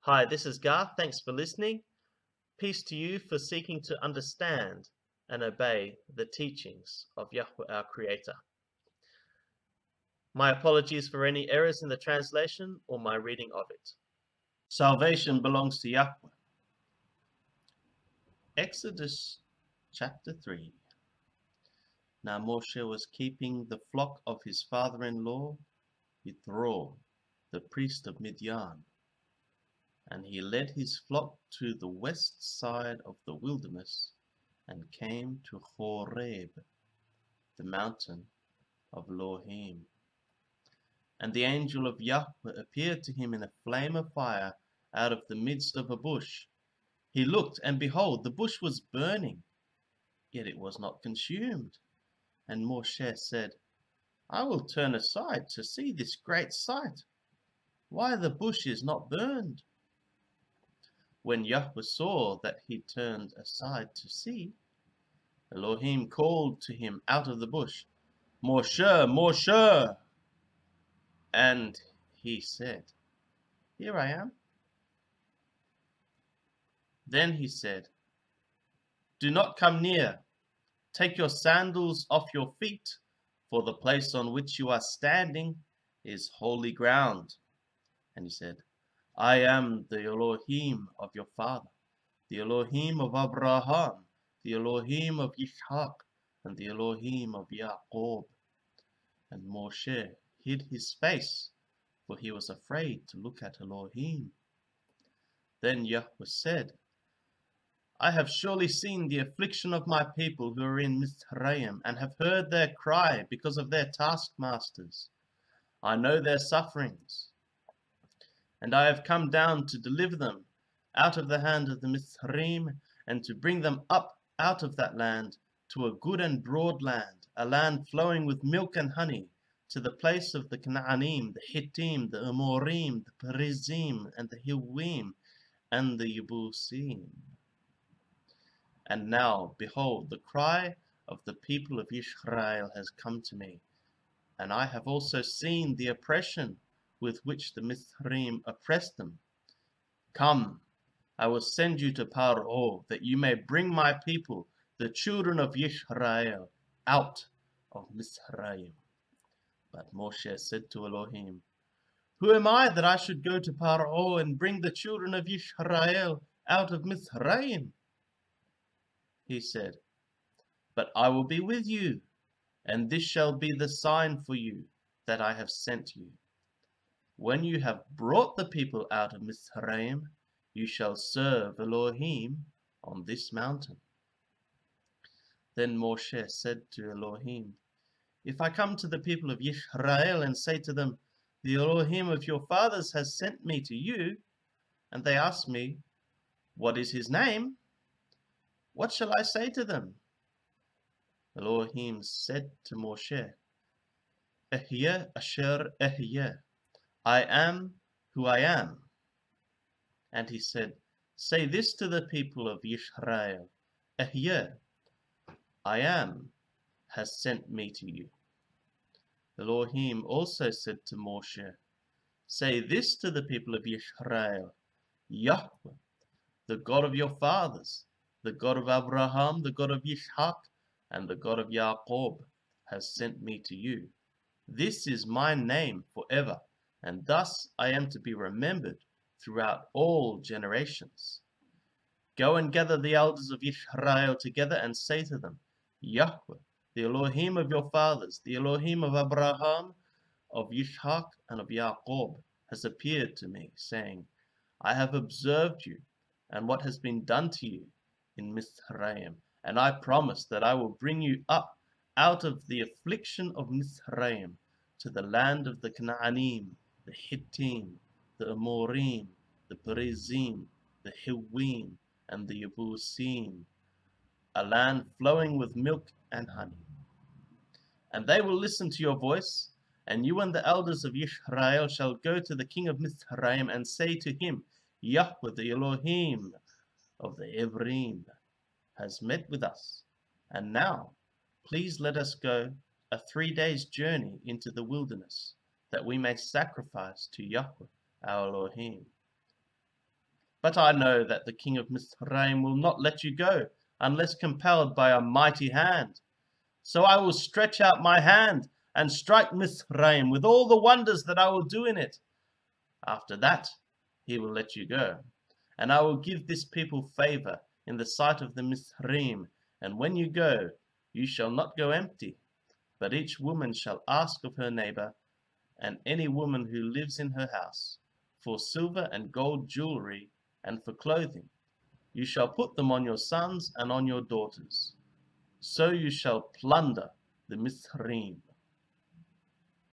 Hi, this is Garth. Thanks for listening. Peace to you for seeking to understand and obey the teachings of Yahweh, our Creator. My apologies for any errors in the translation or my reading of it. Salvation belongs to Yahweh. Exodus chapter 3. Now Moshe was keeping the flock of his father-in-law, Yithro, the priest of Midian. And he led his flock to the west side of the wilderness and came to Horeb, the mountain of Elohim. And the angel of Yahweh appeared to him in a flame of fire out of the midst of a bush. He looked, and behold, the bush was burning, yet it was not consumed. And Moshe said, I will turn aside to see this great sight, why the bush is not burned. When Yahweh saw that he turned aside to see, Elohim called to him out of the bush, Moshe, Moshe! And he said, Here I am. Then he said, Do not come near. Take your sandals off your feet, for the place on which you are standing is holy ground. And he said, I am the Elohim of your father, the Elohim of Abraham, the Elohim of Yitzhak, and the Elohim of Jacob. And Moshe hid his face, for he was afraid to look at Elohim. Then Yahweh said, I have surely seen the affliction of my people who are in Mizraim, and have heard their cry because of their taskmasters. I know their sufferings. And I have come down to deliver them out of the hand of the Mizraim, and to bring them up out of that land to a good and broad land, a land flowing with milk and honey, to the place of the Canaanim, the Hittim, the Amorim, the Perizim, and the Hiwim, and the Yebusim. And now, behold, the cry of the people of Israel has come to me, and I have also seen the oppression with which the Mizraim oppressed them. Come, I will send you to Paro, that you may bring my people, the children of Israel, out of Mizraim. But Moshe said to Elohim, Who am I that I should go to Paro and bring the children of Israel out of Mizraim? He said, But I will be with you, and this shall be the sign for you that I have sent you. When you have brought the people out of Mizraim, you shall serve Elohim on this mountain. Then Moshe said to Elohim, If I come to the people of Israel and say to them, The Elohim of your fathers has sent me to you, and they ask me, What is his name? What shall I say to them? Elohim said to Moshe, Ehyeh asher ehyeh, I am who I am. And he said, Say this to the people of Israel, Ehyeh, I am, has sent me to you. Elohim also said to Moshe, Say this to the people of Israel, Yahweh, the God of your fathers, the God of Abraham, the God of Yitzhak, and the God of Jacob, has sent me to you. This is my name forever, and thus I am to be remembered throughout all generations. Go and gather the elders of Israel together and say to them, Yahweh, the Elohim of your fathers, the Elohim of Abraham, of Yitzhak, and of Jacob, has appeared to me, saying, I have observed you, and what has been done to you in Mizraim, and I promise that I will bring you up out of the affliction of Mizraim to the land of the Canaanim, the Hittim, the Amorim, the Perizim, the Hiwim, and the Yebusim, a land flowing with milk and honey. And they will listen to your voice, and you and the elders of Israel shall go to the king of Mizraim and say to him, Yahweh, the Elohim of the Evrim, has met with us, and now please let us go a 3 days' journey into the wilderness, that we may sacrifice to Yahweh our Elohim. But I know that the king of Mizraim will not let you go unless compelled by a mighty hand. So I will stretch out my hand and strike Mizraim with all the wonders that I will do in it. After that, he will let you go. And I will give this people favor in the sight of the Mizraim. And when you go, you shall not go empty, but each woman shall ask of her neighbor, and any woman who lives in her house, for silver and gold jewelry and for clothing. You shall put them on your sons and on your daughters. So you shall plunder the Mizraim.